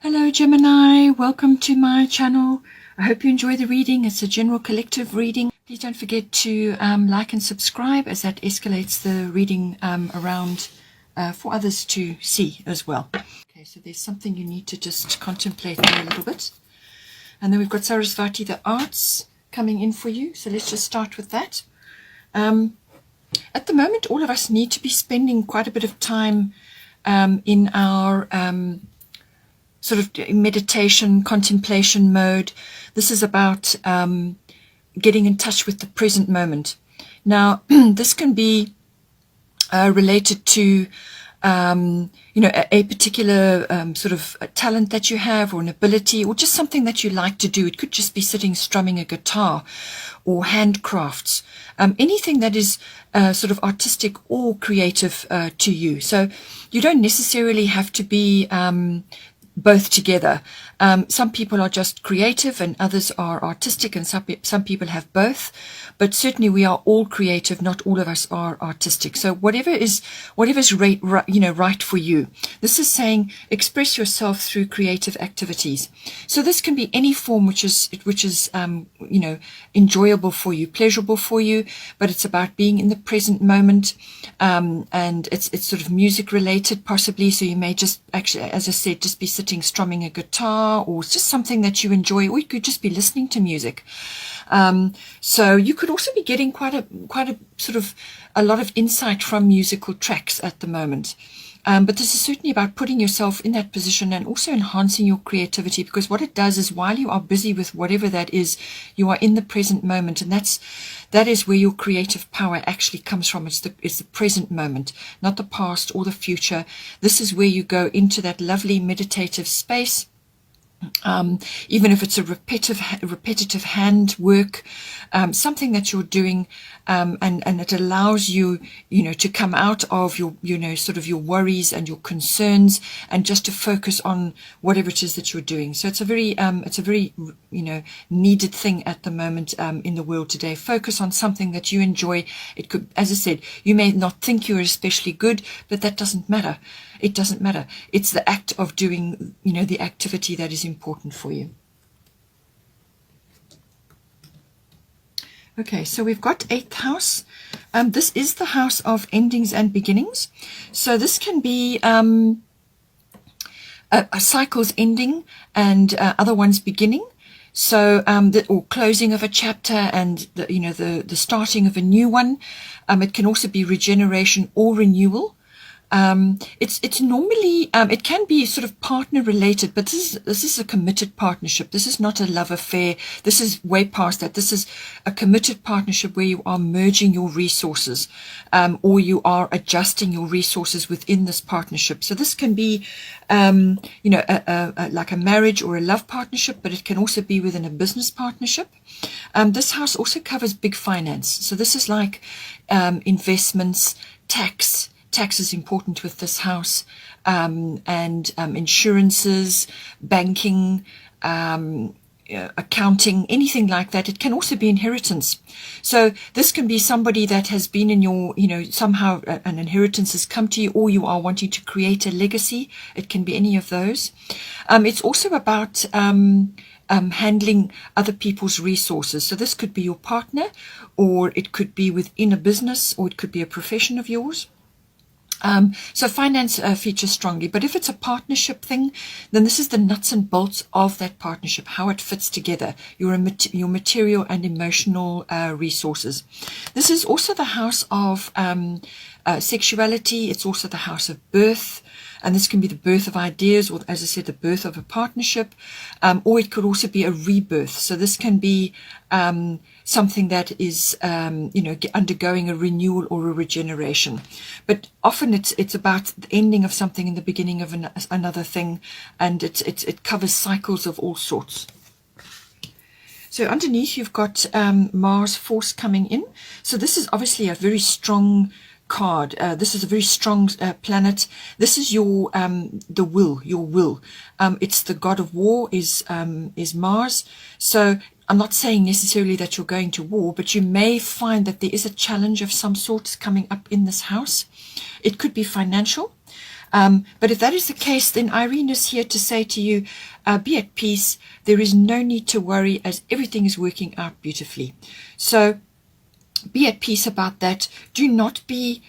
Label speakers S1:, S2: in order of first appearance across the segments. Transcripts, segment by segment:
S1: Hello Gemini, welcome to my channel. I hope you enjoy the reading. It's a general collective reading. Please don't forget to like and subscribe, as that escalates the reading around for others to see as well. Okay, so there's something you need to just contemplate there a little bit. And then we've got Sarasvati, the arts, coming in for you. So let's just start with that. At the moment, all of us need to be spending quite a bit of time in our sort of meditation, contemplation mode. This is about getting in touch with the present moment. Now, this can be related to, a particular sort of a talent that you have, or an ability, or just something that you like to do. It could just be sitting strumming a guitar, or handcrafts, anything that is sort of artistic or creative to you. So you don't necessarily have to be both together. Some people are just creative and others are artistic, and some people have both, but certainly we are all creative. Not all of us are artistic. So whatever's right for you. This is saying express yourself through creative activities. So this can be any form which is enjoyable for you, pleasurable for you, but it's about being in the present moment, and it's sort of music related possibly. So you may just actually, as I said, just be sitting strumming a guitar, or it's just something that you enjoy, or you could just be listening to music. So you could also be getting quite a sort of a lot of insight from musical tracks at the moment. But this is certainly about putting yourself in that position and also enhancing your creativity, because what it does is, while you are busy with whatever that is, you are in the present moment, and that is where your creative power actually comes from. It's the present moment, not the past or the future. This is where you go into that lovely meditative space. Even if it's a repetitive hand work, something that you're doing, and it allows you, to come out of your, sort of your worries and your concerns, and just to focus on whatever it is that you're doing. So it's a very, needed thing at the moment in the world today. Focus on something that you enjoy. It could, as I said, you may not think you're especially good, but that doesn't matter. It doesn't matter. It's the act of doing, the activity that is important for you. Okay, so we've got 8th house. This is the house of endings and beginnings. So this can be a cycle's ending and other ones beginning. So, or closing of a chapter and the starting of a new one. It can also be regeneration or renewal. It's normally, it can be sort of partner related, but this is a committed partnership. This is not a love affair. This is way past that. This is a committed partnership where you are merging your resources, or you are adjusting your resources within this partnership. So this can be, like a marriage or a love partnership, but it can also be within a business partnership. This house also covers big finance. So this is like investments, tax. Tax is important with this house, and insurances, banking, accounting, anything like that. It can also be inheritance. So this can be somebody that has been in your, somehow an inheritance has come to you, or you are wanting to create a legacy. It can be any of those. It's also about handling other people's resources. So this could be your partner, or it could be within a business, or it could be a profession of yours. So finance features strongly, but if it's a partnership thing, then this is the nuts and bolts of that partnership, how it fits together, your material and emotional resources. This is also the house of sexuality. It's also the house of birth. And this can be the birth of ideas, or, as I said, the birth of a partnership, or it could also be a rebirth. So this can be something that is, undergoing a renewal or a regeneration. But often it's about the ending of something and the beginning of another thing, and it covers cycles of all sorts. So underneath you've got Mars force coming in. So this is obviously a very strong card. This is a very strong planet. This is your the will, your will. It's the god of war is Mars. So I'm not saying necessarily that you're going to war, but you may find that there is a challenge of some sort coming up in this house. It could be financial. But if that is the case, then Irene is here to say to you, be at peace. There is no need to worry, as everything is working out beautifully. So be at peace about that. Do not be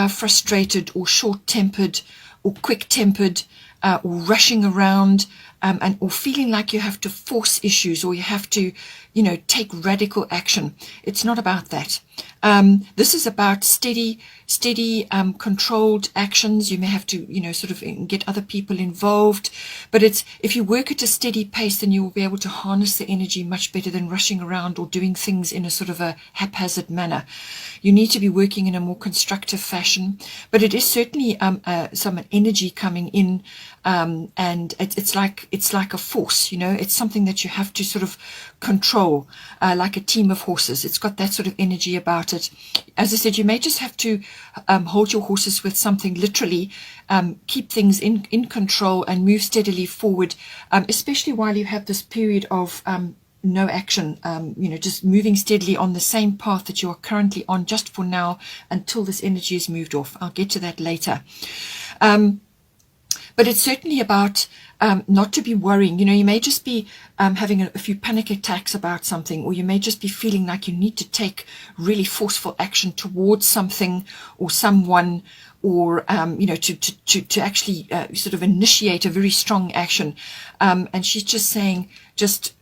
S1: frustrated or short-tempered or quick-tempered or rushing around or feeling like you have to force issues or you have to, take radical action. It's not about that. This is about steady, controlled actions. You may have to, sort of get other people involved, but if you work at a steady pace, then you will be able to harness the energy much better than rushing around or doing things in a sort of a haphazard manner. You need to be working in a more constructive fashion, but it is certainly some energy coming in, and it's like a force. It's something that you have to sort of control, like a team of horses. It's got that sort of energy about it. As I said, you may just have to hold your horses with something, literally keep things in control and move steadily forward, especially while you have this period of no action, just moving steadily on the same path that you are currently on just for now until this energy is moved off. I'll get to that later. But it's certainly about not to be worrying. You may just be having a few panic attacks about something, or you may just be feeling like you need to take really forceful action towards something or someone, or to actually sort of initiate a very strong action. And she's just saying, just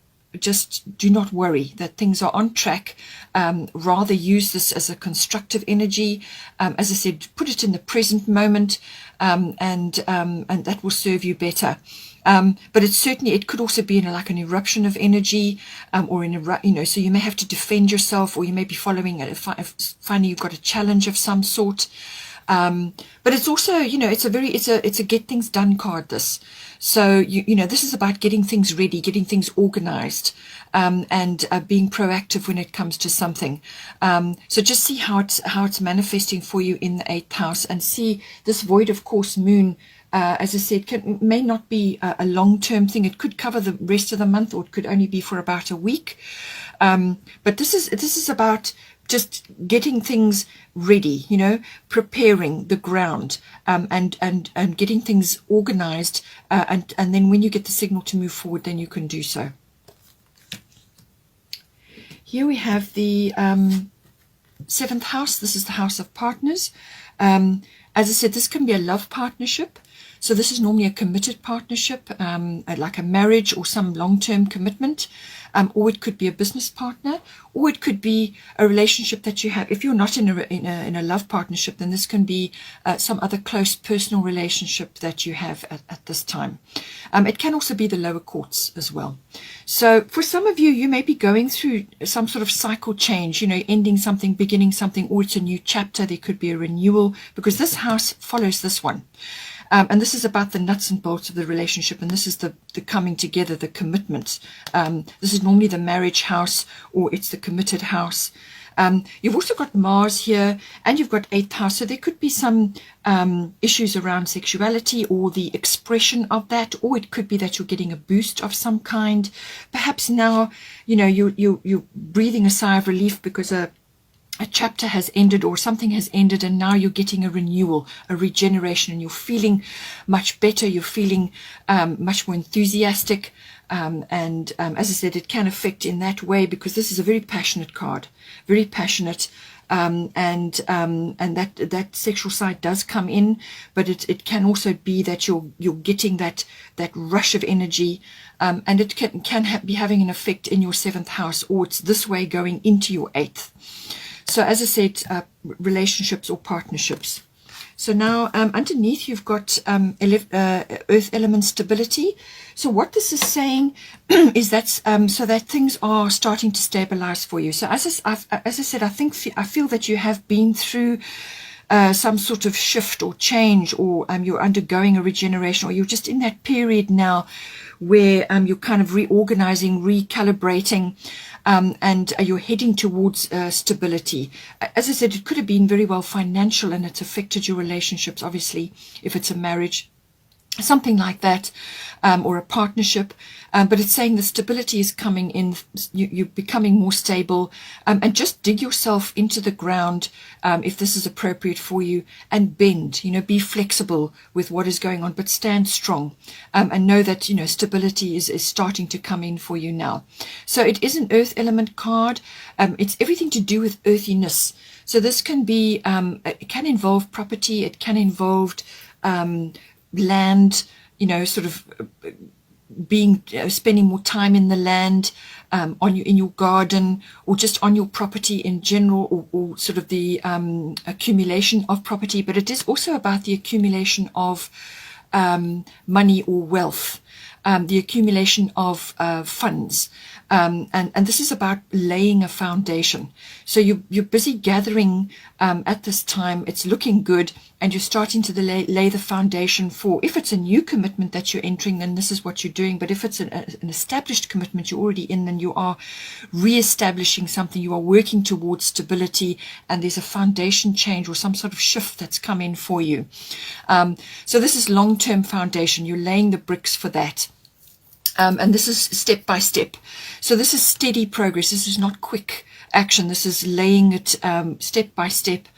S1: do not worry, that things are on track. Rather use this as a constructive energy. As I said, put it in the present moment, and that will serve you better. But it could also be like an eruption of energy, or so you may have to defend yourself, or you may be finding you've got a challenge of some sort. But it's also, it's a get things done card, this. So, this is about getting things ready, getting things organized, and being proactive when it comes to something. So just see how it's manifesting for you in the 8th house, and see this void of course moon, as I said, may not be a long-term thing. It could cover the rest of the month, or it could only be for about a week. But this is about just getting things ready, preparing the ground, and getting things organized, and then when you get the signal to move forward, then you can do so. Here we have the 7th house. This is the house of partners. As I said, this can be a love partnership. So this is normally a committed partnership, like a marriage or some long-term commitment, or it could be a business partner, or it could be a relationship that you have. If you're not in a love partnership, then this can be some other close personal relationship that you have at this time. It can also be the lower courts as well. So for some of you, you may be going through some sort of cycle change, ending something, beginning something, or it's a new chapter. There could be a renewal, because this house follows this one. And this is about the nuts and bolts of the relationship, and this is the coming together, the commitment. This is normally the marriage house, or it's the committed house. You've also got Mars here, and you've got 8th house, so there could be some issues around sexuality or the expression of that, or it could be that you're getting a boost of some kind. Perhaps now, you're breathing a sigh of relief because a chapter has ended, or something has ended, and now you're getting a renewal, a regeneration, and you're feeling much better. You're feeling much more enthusiastic, and as I said, it can affect in that way, because this is a very passionate card, very passionate, and that sexual side does come in, but it can also be that you're getting that rush of energy, and it can be having an effect in your 7th house, or it's this way going into your 8th. So as I said, relationships or partnerships. So now underneath you've got earth element stability. So what this is saying is that so that things are starting to stabilize for you. So as I said, I feel that you have been through some sort of shift or change, or you're undergoing a regeneration, or you're just in that period now where you're kind of reorganizing, recalibrating, and you're heading towards stability. As I said, it could have been very well financial, and it's affected your relationships, obviously, if it's a marriage. something like that, or a partnership. But it's saying the stability is coming in, you're becoming more stable, and just dig yourself into the ground if this is appropriate for you, and bend, be flexible with what is going on, but stand strong, and know that, stability is starting to come in for you now. So it is an earth element card. It's everything to do with earthiness. So this can be, it can involve property, it can involve land, sort of being spending more time in the land, in your garden, or just on your property in general, or sort of the accumulation of property. But it is also about the accumulation of money or wealth, the accumulation of funds, and this is about laying a foundation. So you're busy gathering at this time. It's looking good, and you're starting to lay the foundation for, if it's a new commitment that you're entering, then this is what you're doing. But if it's an established commitment you're already in, then you are re-establishing something. You are working towards stability, and there's a foundation change or some sort of shift that's come in for you. So this is long-term foundation. You're laying the bricks for that. And this is step by step. So this is steady progress. This is not quick action. This is laying it step by step,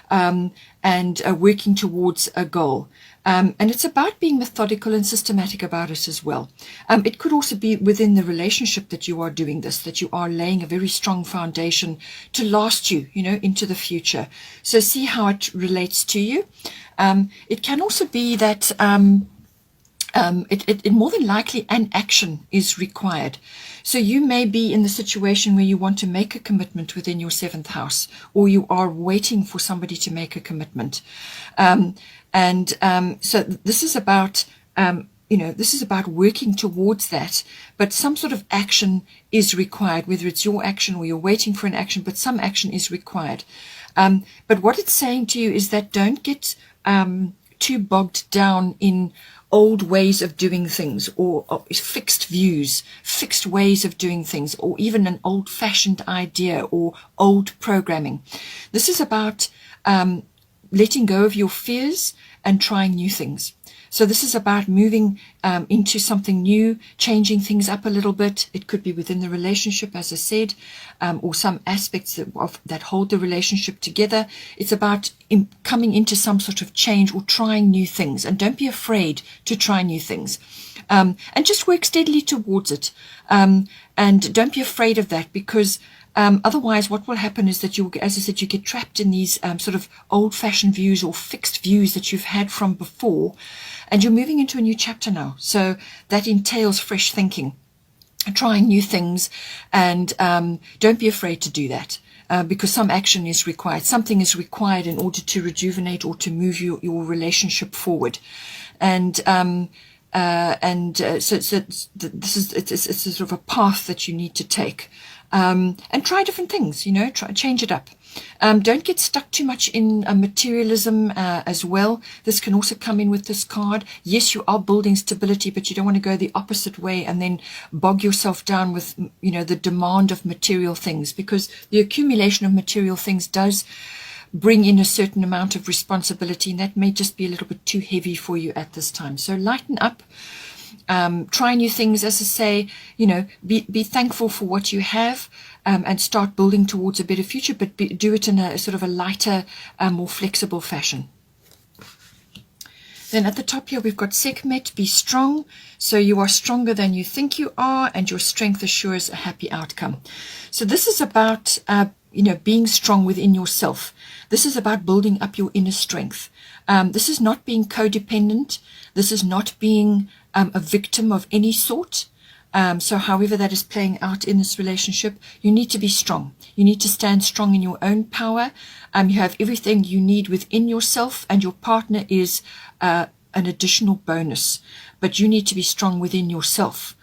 S1: and working towards a goal. And it's about being methodical and systematic about it as well. It could also be within the relationship that you are doing this, that you are laying a very strong foundation to last you, into the future. So see how it relates to you. It can also be that it more than likely an action is required. So you may be in the situation where you want to make a commitment within your 7th house, or you are waiting for somebody to make a commitment. So this is about, this is about working towards that, but some sort of action is required, whether it's your action or you're waiting for an action, but some action is required. But what it's saying to you is that don't get too bogged down in old ways of doing things, or fixed views, fixed ways of doing things, or even an old-fashioned idea or old programming. This is about letting go of your fears and trying new things. So this is about moving into something new, changing things up a little bit. It could be within the relationship, as I said, or some aspects that hold the relationship together. It's about coming into some sort of change or trying new things. And don't be afraid to try new things. And just work steadily towards it. And don't be afraid of that, because otherwise what will happen is that you, as I said, you get trapped in these sort of old-fashioned views or fixed views that you've had from before, and you're moving into a new chapter now. So that entails fresh thinking, trying new things, and don't be afraid to do that, because some action is required. Something is required in order to rejuvenate or to move your relationship forward. And so this is, it's a sort of a path that you need to take. And try different things, change it up. Don't get stuck too much in materialism as well. This can also come in with this card. Yes, you are building stability, but you don't want to go the opposite way and then bog yourself down with, the demand of material things, because the accumulation of material things does bring in a certain amount of responsibility, and that may just be a little bit too heavy for you at this time. So lighten up. Try new things, as I say, be thankful for what you have, and start building towards a better future, but do it in a sort of a lighter, more flexible fashion. Then at the top here, we've got Sekhmet, be strong. So you are stronger than you think you are, and your strength assures a happy outcome. So this is about, being strong within yourself. This is about building up your inner strength. This is not being codependent. This is not being a victim of any sort. So however that is playing out in this relationship, you need to be strong. You need to stand strong in your own power. You have everything you need within yourself, and your partner is an additional bonus. But you need to be strong within yourself,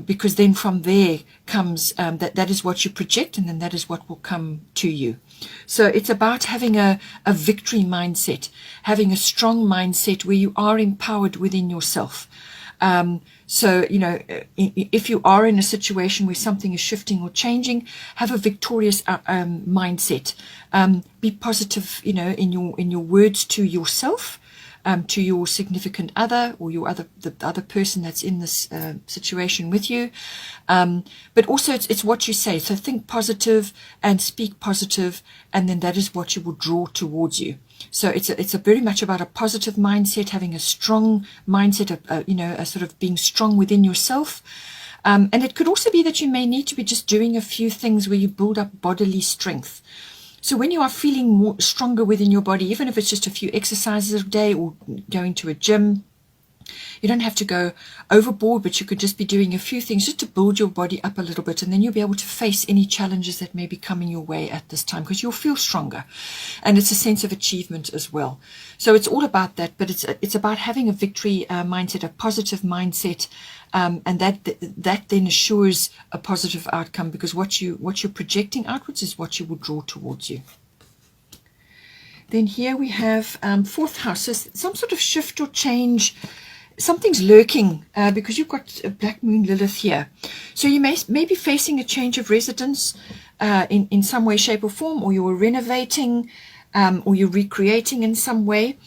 S1: because then from there comes that is what you project, and then that is what will come to you. So it's about having a victory mindset, having a strong mindset where you are empowered within yourself. So, if you are in a situation where something is shifting or changing, have a victorious mindset. Be positive, in your words to yourself, to your significant other or the other person that's in this situation with you. But also it's what you say. So think positive and speak positive, and then that is what you will draw towards you. So it's a very much about a positive mindset, having a strong mindset, a sort of being strong within yourself. And it could also be that you may need to be just doing a few things where you build up bodily strength. So when you are feeling more stronger within your body, even if it's just a few exercises a day or going to a gym, you don't have to go overboard, but you could just be doing a few things just to build your body up a little bit, and then you'll be able to face any challenges that may be coming your way at this time, because you'll feel stronger, and it's a sense of achievement as well. So it's all about that, but it's about having a victory mindset, a positive mindset, and that then assures a positive outcome, because what you're projecting outwards is what you will draw towards you. Then here we have fourth house, so some sort of shift or change. Something's lurking because you've got a Black Moon Lilith here. So you may be facing a change of residence in some way, shape or form, or you're renovating or you're recreating in some way.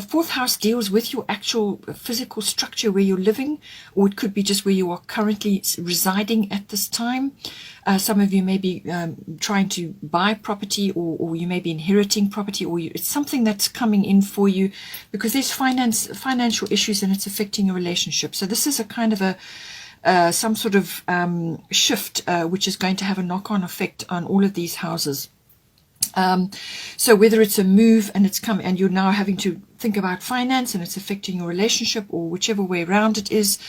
S1: Fourth house deals with your actual physical structure where you're living, or it could be just where you are currently residing at this time. Some of you may be trying to buy property, or you may be inheriting property, or it's something that's coming in for you because there's financial issues and it's affecting your relationship. So this is a kind of some sort of shift which is going to have a knock-on effect on all of these houses. So whether it's a move and it's come and you're now having to think about finance and it's affecting your relationship, or whichever way around it is,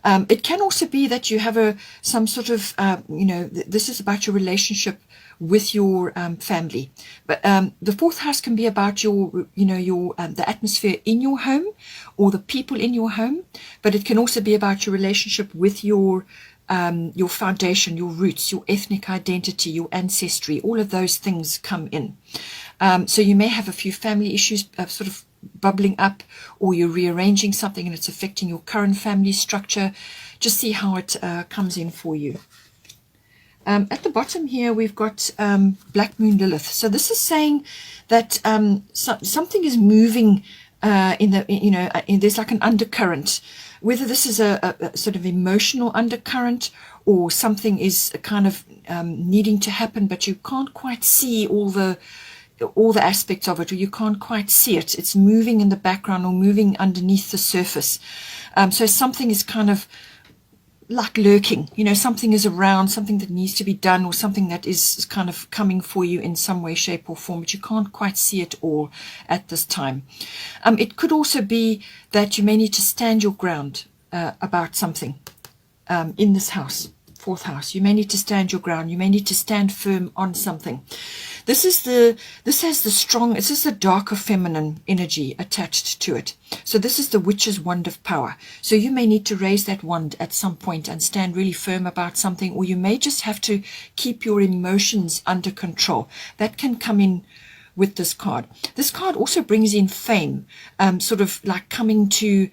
S1: it can also be that you have some sort of, this is about your relationship with your family. But the fourth house can be about the atmosphere in your home or the people in your home. But it can also be about your relationship with your foundation, your roots, your ethnic identity, your ancestry. All of those things come in. So you may have a few family issues sort of bubbling up, or you're rearranging something and it's affecting your current family structure. Just see how it comes in for you. At the bottom here we've got Black Moon Lilith. So this is saying that something is moving there's like an undercurrent. Whether this is a sort of emotional undercurrent, or something is kind of needing to happen, but you can't quite see all the aspects of it, or you can't quite see it. It's moving in the background or moving underneath the surface. So something is kind of like lurking, something is around, something that needs to be done, or something that is kind of coming for you in some way, shape or form, but you can't quite see it all at this time. It could also be that you may need to stand your ground about something in this house, fourth house. You may need to stand your ground. You may need to stand firm on something. This has the darker feminine energy attached to it. So this is the witch's wand of power. So you may need to raise that wand at some point and stand really firm about something, or you may just have to keep your emotions under control. That can come in with this card. This card also brings in fame, sort of like coming to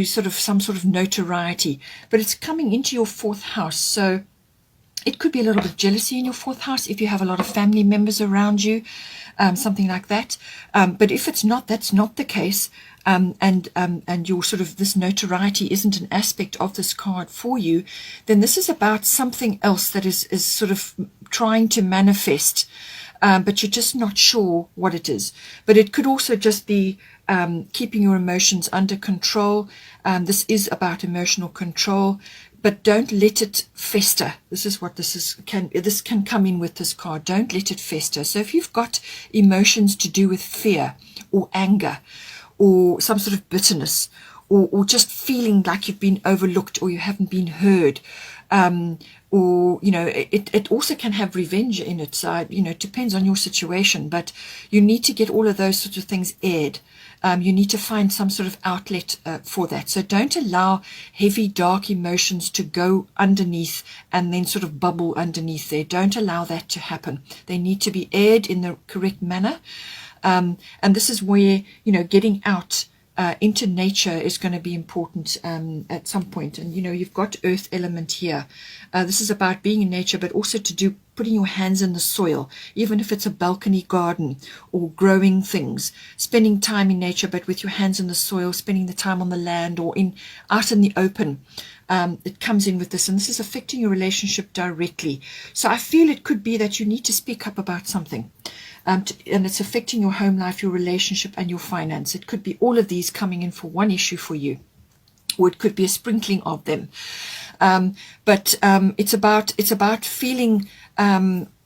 S1: sort of some sort of notoriety, but it's coming into your fourth house. So it could be a little bit of jealousy in your fourth house if you have a lot of family members around you, something like that. But if it's not, that's not the case, and your sort of this notoriety isn't an aspect of this card for you, then this is about something else that is sort of trying to manifest, but you're just not sure what it is. But it could also just be keeping your emotions under control. This is about emotional control. But don't let it fester. This is what this is. This can come in with this card. Don't let it fester. So if you've got emotions to do with fear or anger or some sort of bitterness, or just feeling like you've been overlooked or you haven't been heard, or it also can have revenge in it. So it depends on your situation, but you need to get all of those sorts of things aired. You need to find some sort of outlet for that. So don't allow heavy, dark emotions to go underneath and then sort of bubble underneath there. Don't allow that to happen. They need to be aired in the correct manner. And this is where, getting out into nature is going to be important at some point. And you've got earth element here. This is about being in nature, but also putting your hands in the soil, even if it's a balcony garden or growing things, spending time in nature, but with your hands in the soil, spending the time on the land or out in the open. It comes in with this, and this is affecting your relationship directly. So I feel it could be that you need to speak up about something. And it's affecting your home life, your relationship, and your finance. It could be all of these coming in for one issue for you, or it could be a sprinkling of them. But it's about feeling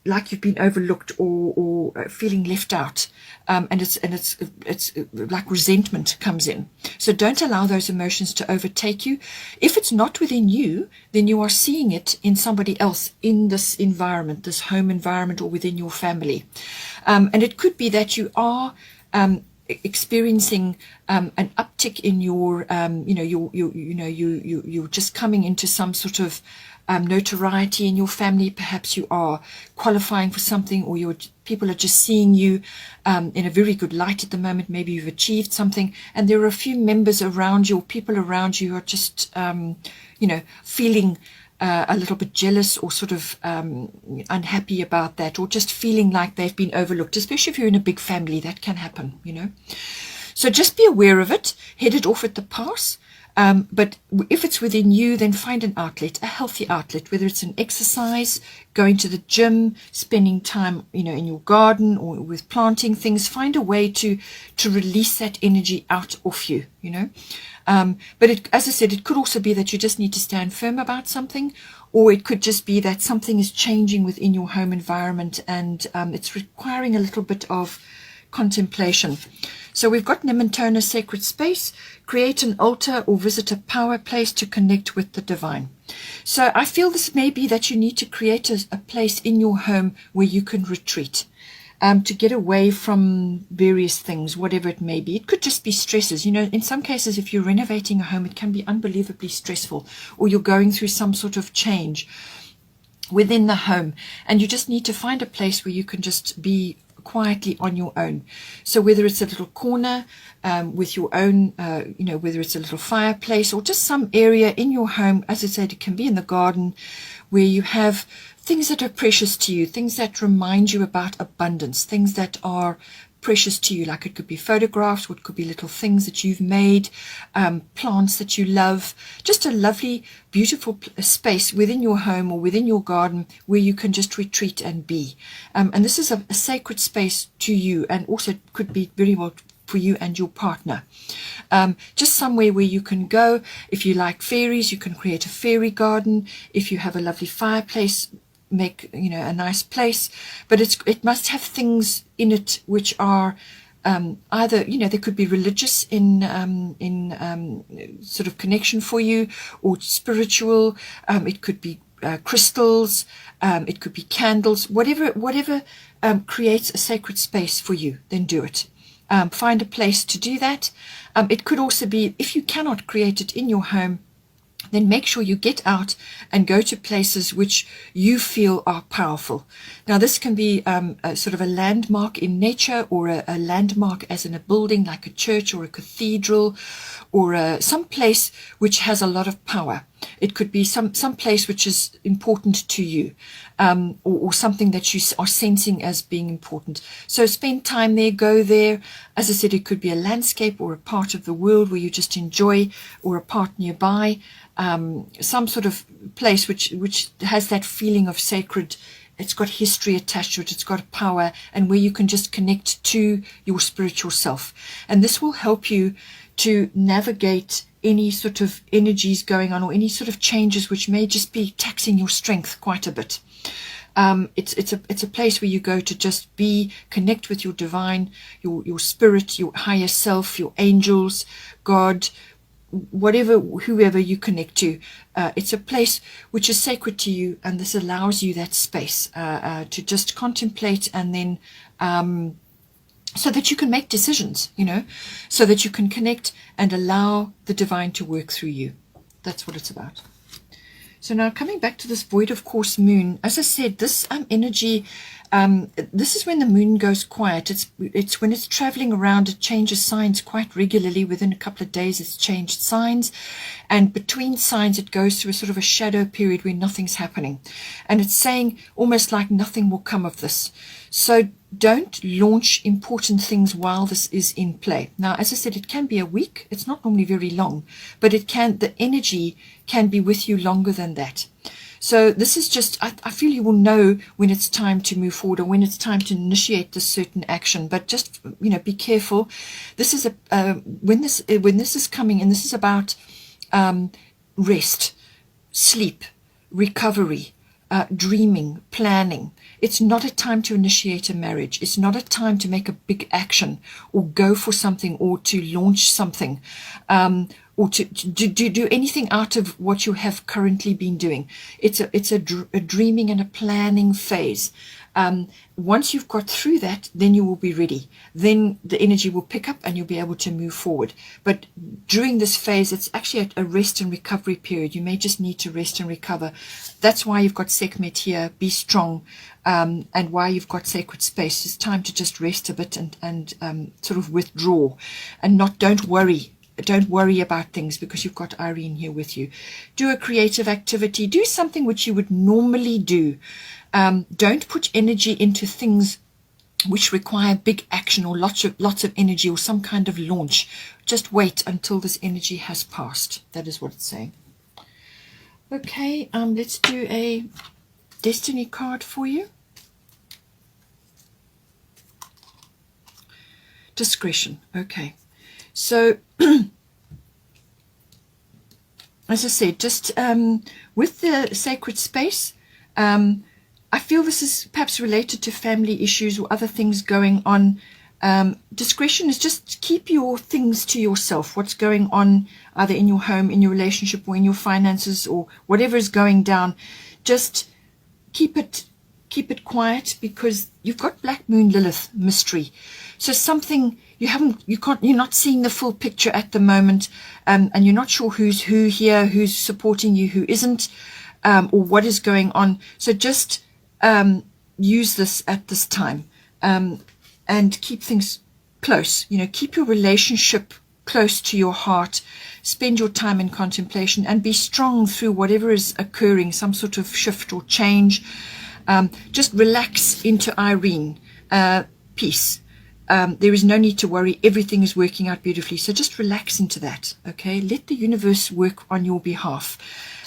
S1: like you've been overlooked or feeling left out, and it's like resentment comes in. So don't allow those emotions to overtake you. If it's not within you, then you are seeing it in somebody else in this environment, this home environment, or within your family. And it could be that you are experiencing an uptick in your you're just coming into some sort of notoriety in your family. Perhaps you are qualifying for something, or people are just seeing you in a very good light at the moment. Maybe you've achieved something, and there are a few members around you or people around you who are just feeling a little bit jealous or sort of unhappy about that, or just feeling like they've been overlooked, especially if you're in a big family. That can happen, So just be aware of it, head it off at the pass. But if it's within you, then find an outlet, a healthy outlet, whether it's an exercise, going to the gym, spending time, in your garden or with planting things. Find a way to release that energy out of you, But as I said, it could also be that you just need to stand firm about something, or it could just be that something is changing within your home environment, and it's requiring a little bit of contemplation. So we've got Nementona sacred space. Create an altar or visit a power place to connect with the divine. So I feel this may be that you need to create a place in your home where you can retreat, to get away from various things, whatever it may be. It could just be stresses. In some cases, if you're renovating a home, it can be unbelievably stressful, or you're going through some sort of change within the home, and you just need to find a place where you can just be quietly on your own. So whether it's a little corner with your own, whether it's a little fireplace or just some area in your home, as I said, it can be in the garden, where you have things that are precious to you, things that remind you about abundance, things that are precious to you, like it could be photographs, or it could be little things that you've made, plants that you love, just a lovely, beautiful space within your home or within your garden where you can just retreat and be. And this is a sacred space to you, and also could be very well for you and your partner. Just somewhere where you can go. If you like fairies, you can create a fairy garden. If you have a lovely fireplace, make a nice place, but it must have things in it which are either they could be religious in sort of connection for you, or spiritual. It could be crystals, it could be candles, whatever creates a sacred space for you, then do it. Find a place to do that. It could also be, if you cannot create it in your home, then make sure you get out and go to places which you feel are powerful. Now, this can be a sort of a landmark in nature, or a landmark as in a building like a church or a cathedral, or some place which has a lot of power. It could be some place which is important to you, or something that you are sensing as being important. So spend time there, go there. As I said, it could be a landscape or a part of the world where you just enjoy, or a part nearby, some sort of place which has that feeling of sacred. It's got history attached to it, it's got power, and where you can just connect to your spiritual self. And this will help you to navigate any sort of energies going on, or any sort of changes which may just be taxing your strength quite a bit. It's a place where you go to just connect with your divine, your spirit, your higher self, your angels, God, whoever you connect to. It's a place which is sacred to you, and this allows you that space to just contemplate, and then so that you can make decisions, so that you can connect and allow the divine to work through you. That's what it's about. So now coming back to this void of course moon, as I said, this energy, this is when the moon goes quiet. It's when it's traveling around, it changes signs quite regularly. Within a couple of days, it's changed signs. And between signs, it goes through a sort of a shadow period where nothing's happening. And it's saying almost like nothing will come of this. So don't launch important things while this is in play. Now, as I said, it can be a week. It's not normally very long, but the energy can be with you longer than that. So this is just, I feel you will know when it's time to move forward or when it's time to initiate this certain action. But just, be careful. This is when this is coming, and this is about rest, sleep, recovery, dreaming, planning. It's not a time to initiate a marriage. It's not a time to make a big action or go for something or to launch something. Or to do anything out of what you have currently been doing. It's a dreaming and a planning phase. Once you've got through that, then you will be ready. Then the energy will pick up and you'll be able to move forward. But during this phase, it's actually a rest and recovery period. You may just need to rest and recover. That's why you've got Sekhmet here, be strong, and why you've got sacred space. It's time to just rest a bit and sort of withdraw and don't worry. Don't worry about things because you've got Irene here with you. Do a creative activity. Do something which you would normally do. Don't put energy into things which require big action or lots of energy or some kind of launch. Just wait until this energy has passed. That is what it's saying. Okay, let's do a destiny card for you. Discretion. Okay. So, as I said, just with the sacred space, I feel this is perhaps related to family issues or other things going on. Discretion is just keep your things to yourself. What's going on either in your home, in your relationship, or in your finances, or whatever is going down, just keep it quiet, because you've got Black Moon Lilith mystery. So something you're not seeing the full picture at the moment, and you're not sure who's who here, who's supporting you, who isn't, or what is going on. So just use this at this time, and keep things close. Keep your relationship close to your heart. Spend your time in contemplation and be strong through whatever is occurring, some sort of shift or change. Just relax into Irene, peace. There is no need to worry. Everything is working out beautifully. So just relax into that, okay? Let the universe work on your behalf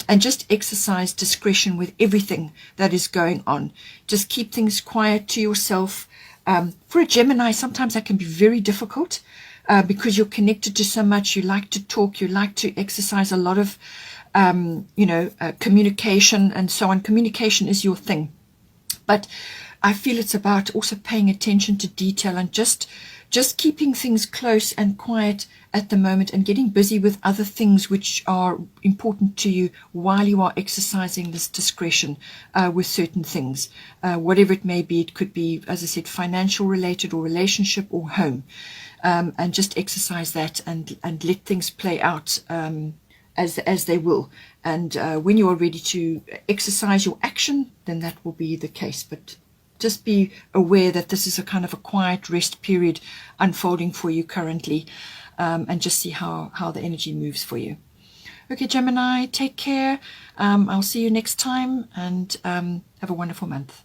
S1: and just exercise discretion with everything that is going on. Just keep things quiet to yourself. For a Gemini, sometimes that can be very difficult because you're connected to so much. You like to talk. You like to exercise a lot of, communication and so on. Communication is your thing. But I feel it's about also paying attention to detail and just keeping things close and quiet at the moment, and getting busy with other things which are important to you while you are exercising this discretion with certain things. Whatever it may be, it could be, as I said, financial related or relationship or home. And just exercise that and let things play out as they will. And when you are ready to exercise your action, then that will be the case. But just be aware that this is a kind of a quiet rest period unfolding for you currently, and just see how the energy moves for you. Okay, Gemini, take care. I'll see you next time, and have a wonderful month.